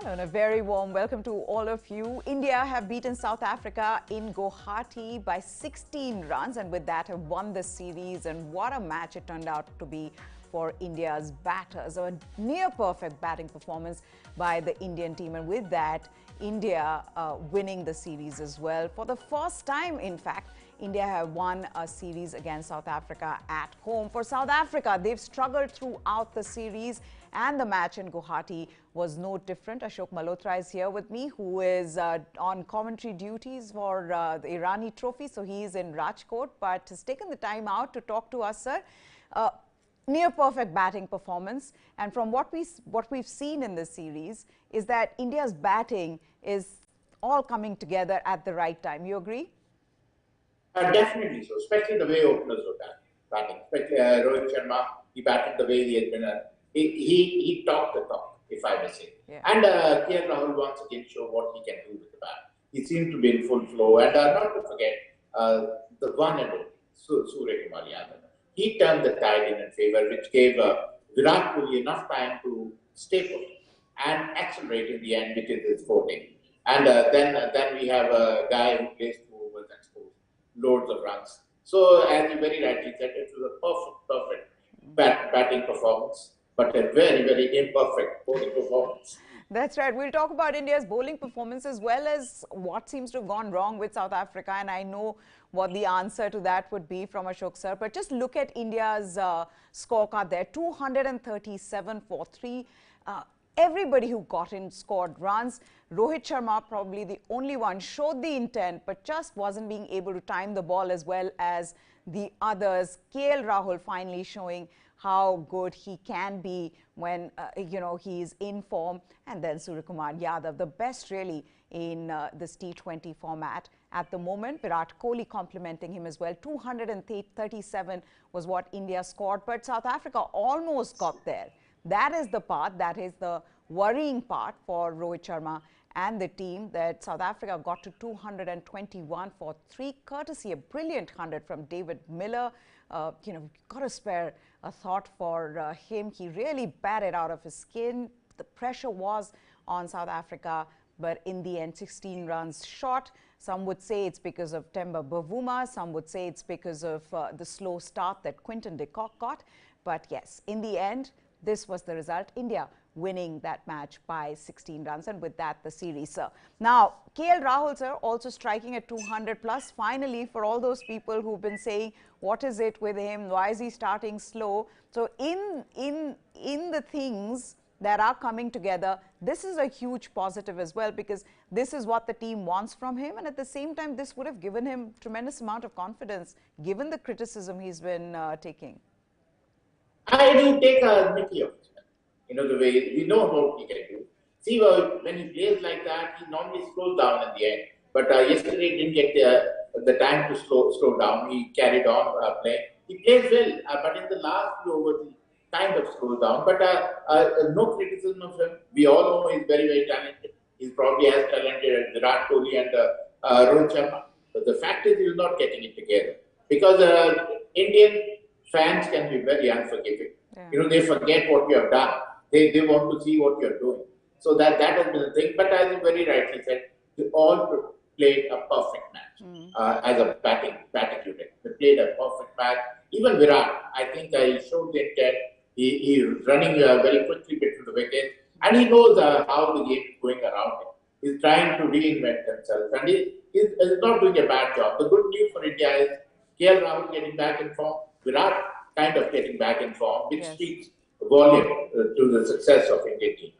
And a very warm welcome to all of you. India have beaten South Africa in Guwahati by 16 runs and with that have won the series. And what a match it turned out to be for India's batters. A near perfect batting performance by the Indian team, and with that, India winning the series as well. For the first time, in fact, India have won a series against South Africa at home. For South Africa, they've struggled throughout the series, and the match in Guwahati was no different. Ashok Malhotra is here with me, who is on commentary duties for the Irani Trophy. So he is in Rajkot, but has taken the time out to talk to us, sir. Near perfect batting performance, and from what we've seen in this series is that India's batting is all coming together at the right time. You agree? Definitely so, especially the way openers were batting. Especially Rohit Sharma, he batted the way he had been. He talked the talk, if I may say. Yeah. And Rahul once again showed what he can do with the bat. He seemed to be in full flow. And not to forget, the one and only Surya Kumar Yadav. He turned the tide in favor, which gave Virat Kohli enough time to stay put and accelerate in the end, which is his forte. And then we have a guy who plays two overs and scores loads of runs. So, as you very rightly said, it was a perfect batting performance, but a very, very imperfect bowling performance. That's right. We'll talk about India's bowling performance as well as what seems to have gone wrong with South Africa. And I know what the answer to that would be from Ashok sir. But just look at India's scorecard there. 237 for 3. Everybody who got in scored runs. Rohit Sharma, probably the only one, showed the intent, but just wasn't being able to time the ball as well as the others. Rahul finally showing how good he can be when, he's in form. And then Surya Kumar Yadav, the best really in this T20 format at the moment. Virat Kohli complimenting him as well. 237 was what India scored, but South Africa almost got there. That is the part, that is the worrying part for Rohit Sharma and the team, that South Africa got to 221 for 3, courtesy a brilliant 100 from David Miller. Got to spare a thought for him. He really batted out of his skin. The pressure was on South Africa, but in the end, 16 runs short. Some would say it's because of Temba Bavuma. Some would say it's because of the slow start that Quinton de Kock got. But yes, in the end, this was the result. India winning that match by 16 runs, and with that, the series, sir. Now, Rahul, sir, also striking at 200 plus. Finally, for all those people who've been saying, what is it with him? Why is he starting slow? So, in the things that are coming together, this is a huge positive as well, because this is what the team wants from him, and at the same time, this would have given him tremendous amount of confidence, given the criticism he's been taking. I do take a Mickey of it. The way we know what he can do. See, when he plays like that, he normally slows down at the end. But yesterday he didn't get the time to slow down. He carried on playing. He plays well, but in the last few overs, he kind of slows down. But no criticism of him. We all know he's very, very talented. He's probably as talented as Virat Kohli and Rohit Sharma. But the fact is, he's not getting it together. Because Indian fans can be very unforgiving. Yeah. They forget what you have done. They want to see what you're doing. So that has been the thing. But as you very rightly said, they all played a perfect match as a batting unit. They played a perfect match. Even Virat, I think he showed the intent. He was running very quickly between the wickets. And he knows how the game is going around him. He's trying to reinvent himself. And he's not doing a bad job. The good news for India is Rahul getting back in form. Virat kind of getting back in form, which speaks volume to the success of Indian team.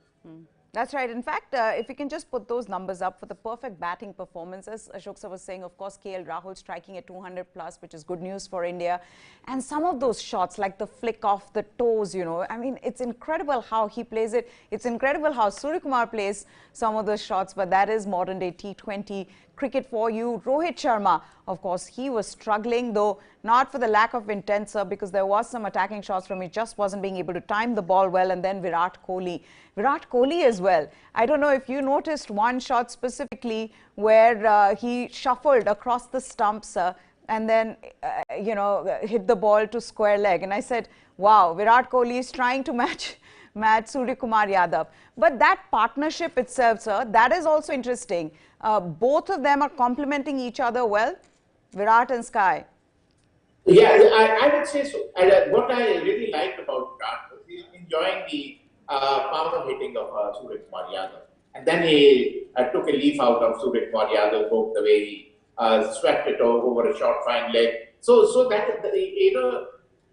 That's right. In fact, if we can just put those numbers up for the perfect batting performances, Ashok sir was saying, of course, Rahul striking at 200 plus, which is good news for India. And some of those shots, like the flick off the toes, I mean, it's incredible how he plays it. It's incredible how Surya Kumar plays some of those shots, but that is modern day T20 cricket for you. Rohit Sharma, of course, he was struggling, though not for the lack of intent, sir, because there was some attacking shots from him. He just wasn't being able to time the ball well. And then Virat Kohli as well. I don't know if you noticed one shot specifically where he shuffled across the stumps and then, hit the ball to square leg. And I said, wow, Virat Kohli is trying to match match, Surya Kumar Yadav. But that partnership itself, sir, that is also interesting. Both of them are complementing each other well, Virat and Sky. Yeah, I would say so. And, what I really liked about Virat was he enjoying the power hitting of Surya Kumar Yadav. And then he took a leaf out of Surya Kumar Yadav, the way he swept it over a short fine leg. So that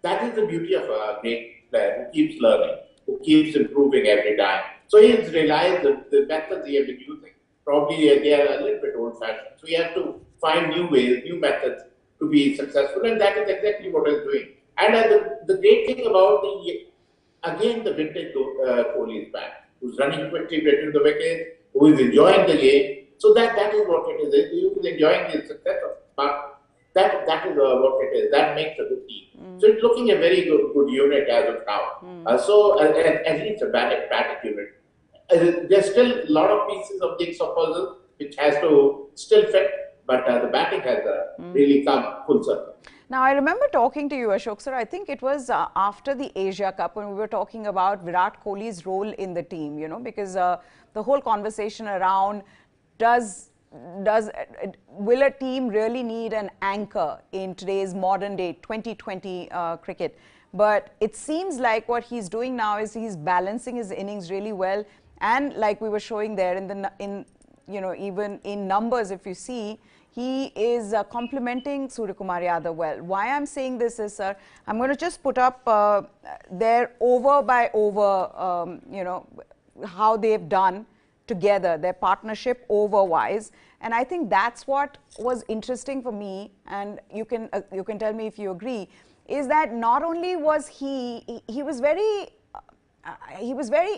that is the beauty of a great player who keeps learning, who keeps improving every time. So he's realized the methods he has been using. Probably they are a little bit old-fashioned. So he has to find new ways, new methods to be successful, and that is exactly what he's doing. And the great thing about the vintage Kohli is back, who's running quickly between the wickets, who is enjoying the game. So that is what it is. He is enjoying the success of, but that is what it is. That makes a good team. So it's looking a very good unit as of now. So at least a batting unit. There's still a lot of pieces of jigsaw puzzle which has to still fit, but the batting has really come full circle. Now, I remember talking to you, Ashok sir, I think it was after the Asia Cup when we were talking about Virat Kohli's role in the team, you know, because the whole conversation around will a team really need an anchor in today's modern day 2020 cricket? But it seems like what he's doing now is he's balancing his innings really well. And like we were showing there even in numbers, if you see, he is complementing Surya Kumar Yadav well. Why I'm saying this is, sir, I'm going to just put up their over by over, how they've done together, their partnership over-wise. And I think that's what was interesting for me, and you can tell me if you agree, is that not only was he was very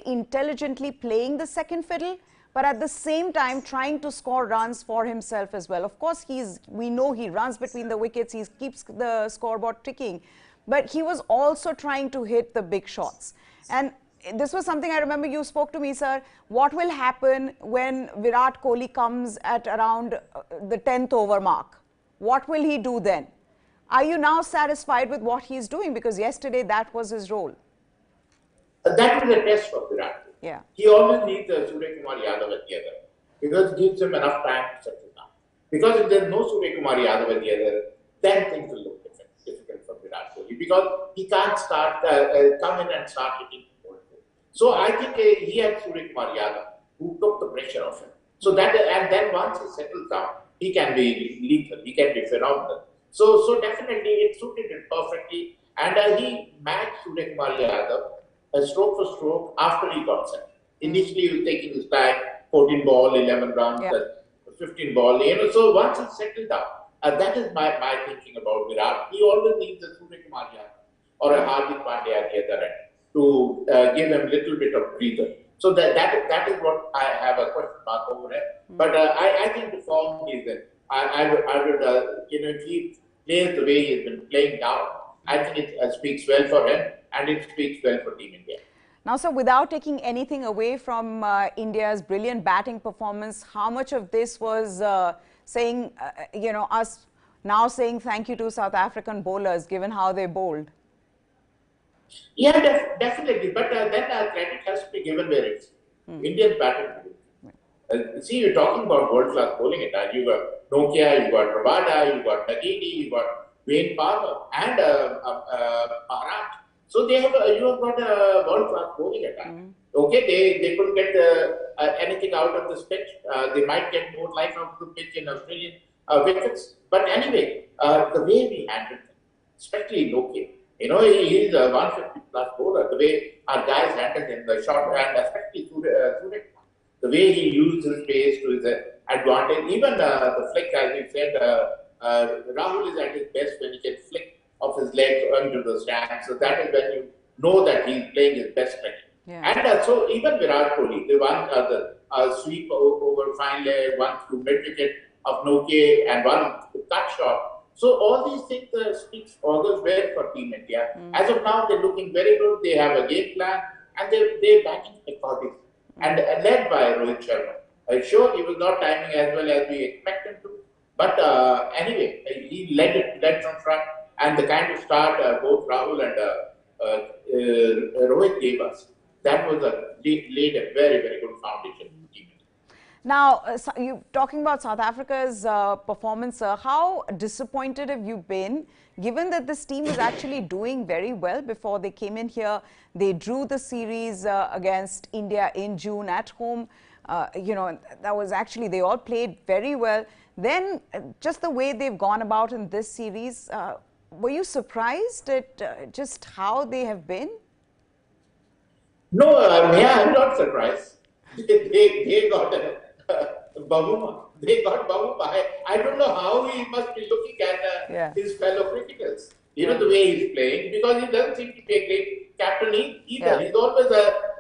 intelligently playing the second fiddle, but at the same time trying to score runs for himself as well. Of course, we know he runs between the wickets, he keeps the scoreboard ticking, but he was also trying to hit the big shots. And this was something I remember you spoke to me, sir. What will happen when Virat Kohli comes at around the 10th over mark? What will he do then? Are you now satisfied with what he's doing? Because yesterday that was his role. That is a test for Virat. Yeah. He always needs Surya Kumar Yadav at the other, because it gives him enough time to settle down. Because if there's no Surya Kumar Yadav at the other, then things will look difficult for Virat Kohli, because he can't start come in and start hitting. So I think he had Surya Kumar Yadav, who took the pressure off him. So that, and then once he settles down, he can be lethal, he can be phenomenal. So definitely it suited him perfectly, and he matched Surya Kumar Yadav stroke for stroke after he got set. Initially he was taking his time, 14 ball, 11 runs, 15 ball, so once he settled down, that is my thinking about Virat. He always needs a Surya Kumar Yadav or a Hardik Pandya at the other end to give him a little bit of breather. So that is what I have a question mark over it. But I think the form is that I would if he plays the way he's been playing now, I think it speaks well for him, and it speaks well for Team India. Now, sir, without taking anything away from India's brilliant batting performance, how much of this was saying, us now saying thank you to South African bowlers, given how they bowled? Yeah, definitely. But then credit has to be given where it's Indian batting. See, you're talking about world-class bowling attack. You got Nokia, you got Rabada, you got Nagini, you got Wayne Palmer, and Maharaj. So you have got a world-class bowling attack. Okay, they couldn't get anything out of this pitch. They might get more life out of the pitch in Australian wickets. But anyway, the way we handled him, especially Nokia, he's a 150 plus bowler. The way our guys handled him, the short hand, especially Surya, the way he used his pace to his advantage. Even the flick, as you said, Rahul is at his best when he can flick off his legs onto the stand. So that is when you know that he's playing his best cricket. Yeah. And so even Virat Kohli, the one sweep over fine leg, one through mid wicket of Nokia, and one cut shot. So all these things speaks augurs well for Team India. As of now, they're looking very good. They have a game plan, and they're batting accordingly. And led by Rohit Sharma. Sure, he was not timing as well as we expect him to. But anyway, he led from front, and the kind of start both Rahul and Rohit gave us, that was laid a very, very good foundation. Now, you talking about South Africa's performance, how disappointed have you been, given that this team is actually doing very well before they came in here? They drew the series against India in June at home. You know, that was actually, they all played very well. Then, just the way they've gone about in this series, were you surprised at just how they have been? No, yeah, I'm not surprised. They got Bavuma. They got Bavuma. I don't know how he must be looking at his fellow cricketers. You know, the way he's playing, because he doesn't seem to be a great captain either. Yeah. He's always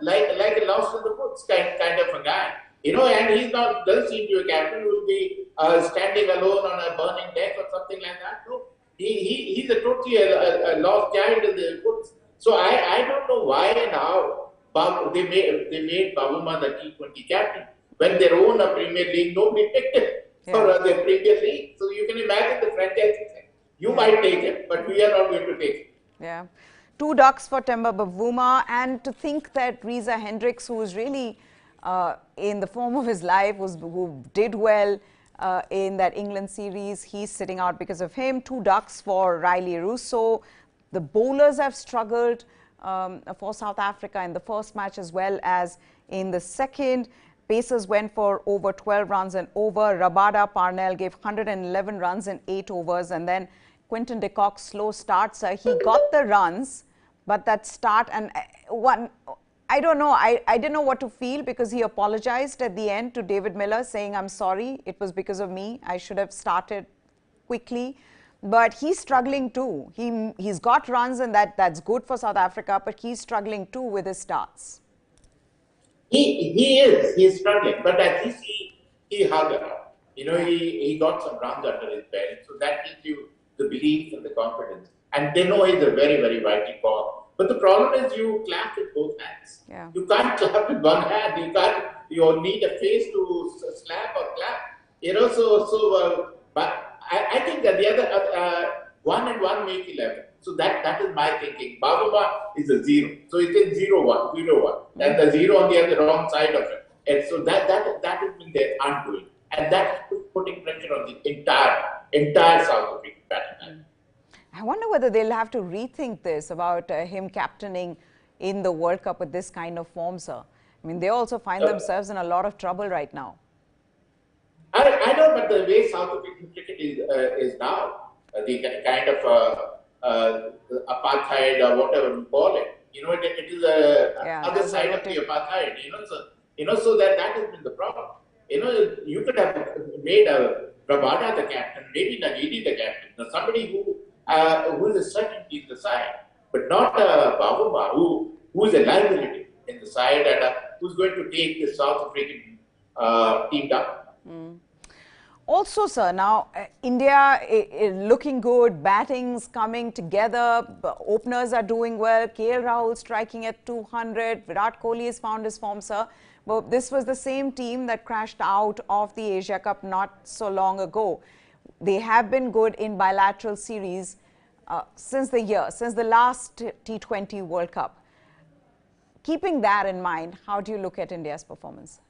like a lost in the woods kind of a guy. You know, and he's not, doesn't seem to be a captain who will be standing alone on a burning deck or something like that. No, he's a totally a lost child in the woods. So I don't know why and how they made Bavuma the T20 captain. When their own Premier League, nobody picked him for the Premier League. So you can imagine the franchise. You might take him, but we are not going to take him. Yeah. 2 ducks for Temba Bavuma, and to think that Reza Hendricks, who was really in the form of his life, who did well in that England series, he's sitting out because of him. 2 ducks for Riley Russo. The bowlers have struggled for South Africa in the first match as well as in the second. Pacers went for over 12 runs and over. Rabada Parnell gave 111 runs in 8 overs. And then Quinton de Kock's slow start, he got the runs, but that start and I don't know, I didn't know what to feel, because he apologized at the end to David Miller saying, I'm sorry, it was because of me. I should have started quickly. But he's struggling too. He's got runs, and that's good for South Africa, but he's struggling too with his starts. He's struggling, but at least he hung around. You know, he got some runs under his belt, so that gives you the belief and the confidence. And they know he's a very, very mighty ball. But the problem is you clap with both hands. Yeah. You can't clap with one hand. You need a face to slap or clap. You know, but I think that the other 1 and 1 make 11. So that is my thinking. Bavuma is a 0. So it is 0-1, 0-1. And the 0 on the wrong side of it. And so that has been their undoing. And that's putting pressure on the entire South African batting. I wonder whether they'll have to rethink this about him captaining in the World Cup with this kind of form, sir. I mean, they also find themselves in a lot of trouble right now. I know, but the way South African cricket is now, the kind of apartheid or whatever you call it, you know, it is other side of the apartheid, so that has been the problem. You know, you could have made Rabada the captain, maybe Nagidi the captain, somebody who is a certainty in the side, but not Bavuma, who is a liability in the side and who's going to take the South African team down. Also, sir, now India is looking good, batting's coming together, openers are doing well, KL Rahul striking at 200, Virat Kohli has found his form, sir. But this was the same team that crashed out of the Asia Cup not so long ago. They have been good in bilateral series since the last T20 World Cup. Keeping that in mind, how do you look at India's performance?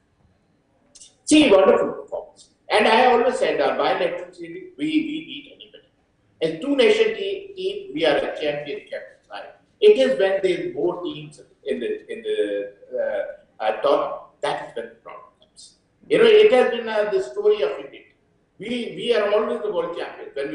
See, wonderful performance. And I always said, bilateral series, we beat anybody. As two-nation team, we are a champion side. It is when there is more teams in the tournament, that is when the problem comes. You know, it has been the story of India. We are always the world champions when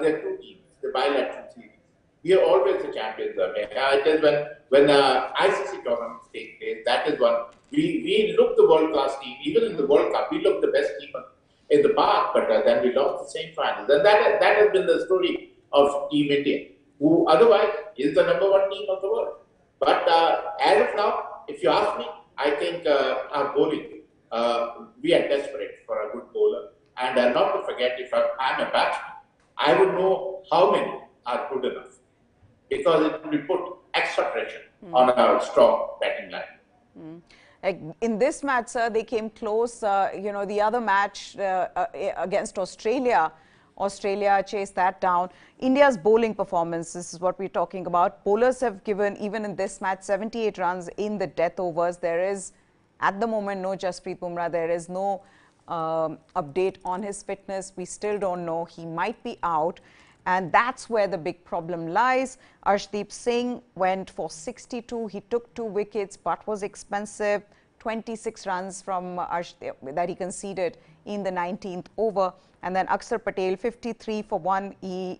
there are two teams, the bilateral series. We are always the champions. It is when ICC tournaments take place, that is when we look the world-class team. Even in the World Cup, we look the best team in the park, but then we lost the same finals. And that has been the story of Team India, who otherwise is the #1 team of the world. But as of now, if you ask me, I think our bowling, we are desperate for a good bowler. And not to forget, if I'm a batsman, I would know how many are good enough, because it will put extra pressure on our strong batting line. Like in this match, sir, they came close. You know, the other match against Australia Australia chased that down. India's bowling performance, this is what we're talking about. Bowlers have given, even in this match, 78 runs in the death overs. There is, at the moment, no Jasprit Bumrah. There is no update on his fitness. We still don't know. He might be out. And that's where the big problem lies. Arshdeep Singh went for 62. He took 2 wickets, but was expensive. 26 runs from Arshdeep that he conceded in the 19th over. And then Akshar Patel, 53 for 1. He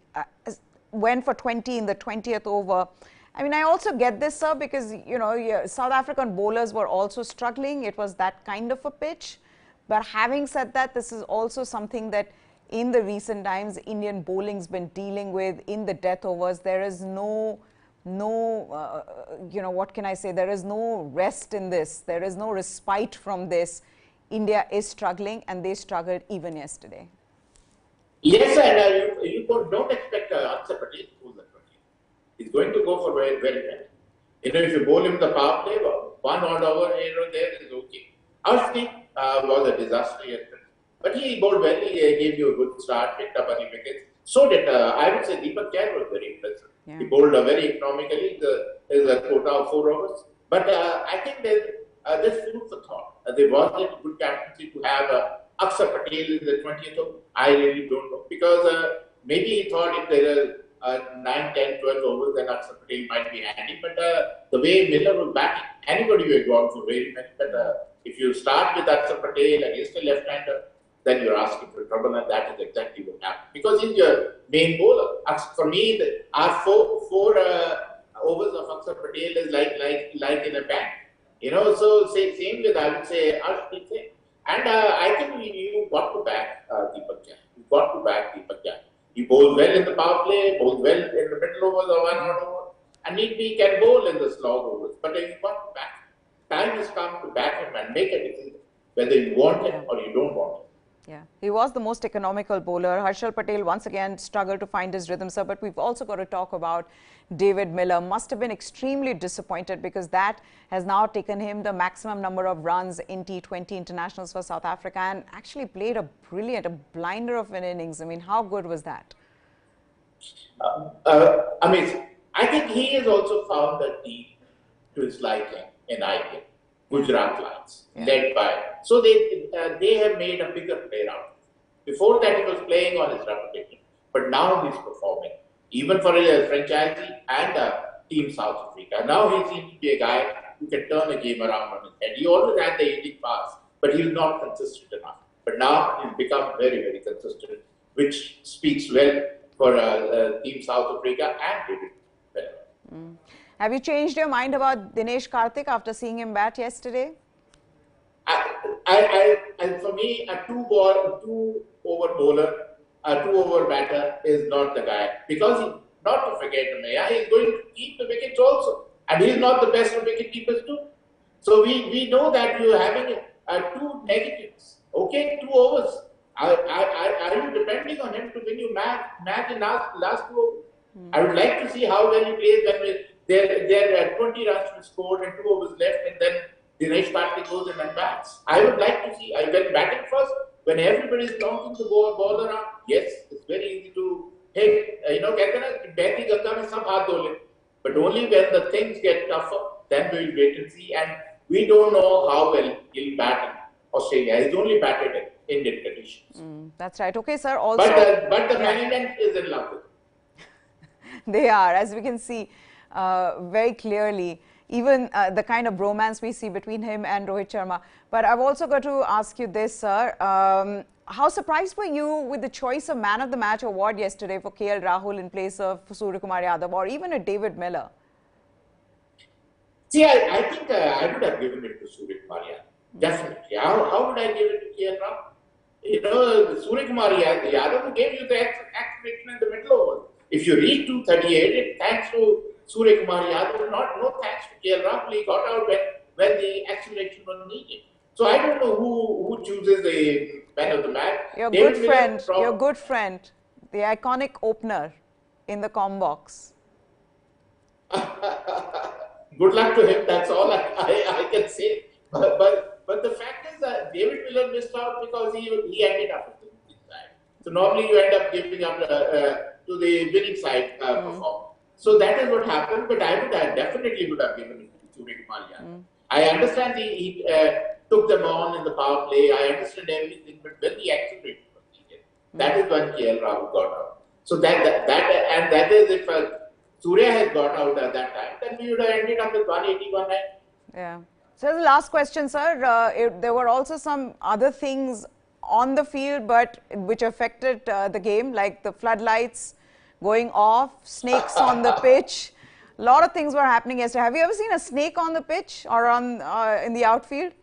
went for 20 in the 20th over. I mean, I also get this, sir, because, you know, South African bowlers were also struggling. It was that kind of a pitch. But having said that, this is also something that in the recent times, Indian bowling's been dealing with in the death overs. There is no, you know, what can I say? There is no rest in this. There is no respite from this. India is struggling, and they struggled even yesterday. Yes, and you don't expect Akshar Patel to pull the 20. He's going to go for very well. You know, if you bowl him the power play, one odd over here or there is okay. Arshdeep was a disaster yesterday. But he bowled well, he gave you a good start, picked up early wickets. So did, I would say, Deepak Chahar was very impressive. Yeah. He bowled very economically, there's a quota of 4 overs. But I think there's food for thought. There was a good captaincy to have Akshar Patel in the 20th over. I really don't know. Because maybe he thought if there are 9, 10, 12 overs, then Akshar Patel might be handy. But the way Miller was batting, anybody will go out for very many. But if you start with Akshar Patel against a left-hander, then you're asking for trouble, and that is exactly what happened. Because he's your main bowler. For me, our four overs of Akshar Patel is like in a bank. You know, so same with, I would say, Arshdeep Singh. And I think you got to back Deepak Chahar. You got to back Deepak Chahar. He bowls well in the power play, bowls well in the middle overs or 1 odd over, and he can bowl in the slog overs. But you got to back. Time has come to back him and make a decision whether you want him or you don't want him. Yeah, he was the most economical bowler. Harshal Patel once again struggled to find his rhythm, sir. But we've also got to talk about David Miller. Must have been extremely disappointed because that has now taken him the maximum number of runs in T20 internationals for South Africa, and actually played a blinder of an innings. I mean, how good was that? Amazing. I think he has also found the team to his liking in IPL. Gujarat Lions, led by. So they have made a bigger player out. Before that, he was playing on his reputation, but now he's performing, even for a franchisee and Team South Africa. Now he seems to be a guy who can turn a game around on his head. He always had the hitting pass, but he was not consistent enough. But now he's become very, very consistent, which speaks well for Team South Africa and David Miller. Have you changed your mind about Dinesh Karthik after seeing him bat yesterday? For me, a 2-over bowler, a 2-over batter is not the guy. Because not to forget him, he's going to keep the wickets also. And he's not the best of wicket keepers too. So we know that you're having 2 negatives. Okay, 2 overs. Are you depending on him to win you match in last 2 overs? I would like to see how well he plays when there are 20 runs to be scored and 2 overs left, and then Dinesh Karthik goes in and bats. I would like to see, when batting first, when everybody is longing to go ball around, yes, it's very easy to, hey, you know, Behti Ganga mein sab haath dho le. But only when the things get tougher, then we will wait and see. And we don't know how well he'll bat in Australia. He's only batted in Indian conditions. That's right. Okay, sir. Also, but the management is in love with him. They are, as we can see very clearly, even the kind of bromance we see between him and Rohit Sharma. But I've also got to ask you this, sir. How surprised were you with the choice of Man of the Match award yesterday for KL Rahul in place of Suryakumar Yadav or even a David Miller? See, I think I would have given it to Suryakumar Yadav. Definitely. How would I give it to KL Rahul? You know, Suryakumar Yadav who gave you the acceleration in the middle over. If you reach 238, thanks to Suryakumar Yadav, no thanks to KL Rahul. He got out when the acceleration was needed. So I don't know who chooses the man of the match. Your good friend, the iconic opener in the com box. Good luck to him. That's all I can say. But the fact is that David Miller missed out because he ended up with the side. So normally you end up giving up to the winning side perform. So that is what happened. But I definitely would have given it to Surya Kumar Yadav. I understand he took them on in the power play. I understand everything, but when the accelerated was needed, that is when KL Rahul got out. So that is if Surya had got out at that time, then we would have ended up with 180, 190. Yeah. So the last question, sir. There were also some other things on the field, but which affected the game, like the floodlights going off, snakes on the pitch. A lot of things were happening yesterday. Have you ever seen a snake on the pitch or on in the outfield?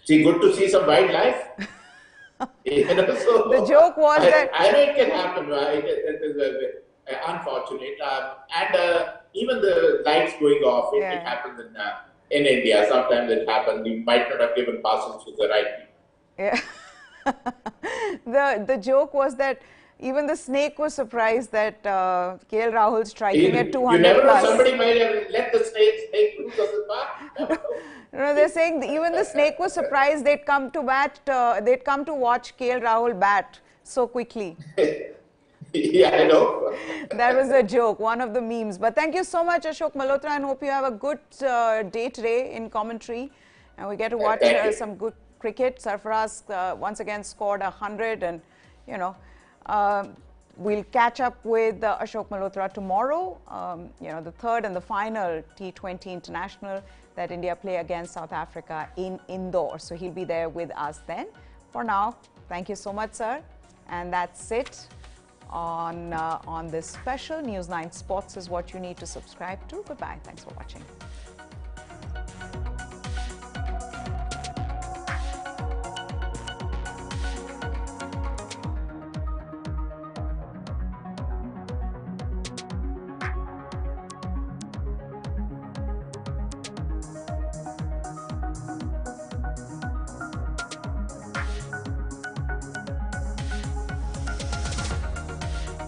See, good to see some wildlife. The joke was that I know it can happen. It is unfortunate, and even the lights going off. It happens in India. Sometimes it happens. You might not have given passes to the right people. Yeah. The joke was that even the snake was surprised that KL Rahul striking at 200 You never plus. know, somebody might have let the snake loose on the park. No, they're saying even the snake was surprised they'd come to bat, they'd come to watch KL Rahul bat so quickly. Yeah, I know. That was a joke, one of the memes. But thank you so much, Ashok Malhotra, and hope you have a good day today in commentary. And we get to watch some good cricket. Sarfaraz once again scored 100, and you know, we'll catch up with Ashok Malhotra tomorrow. You know, the third and the final T20 international that India play against South Africa in Indore. So he'll be there with us then. For now, thank you so much, sir. And that's it on this special. News 9 Sports is what you need to subscribe to. Goodbye. Thanks for watching.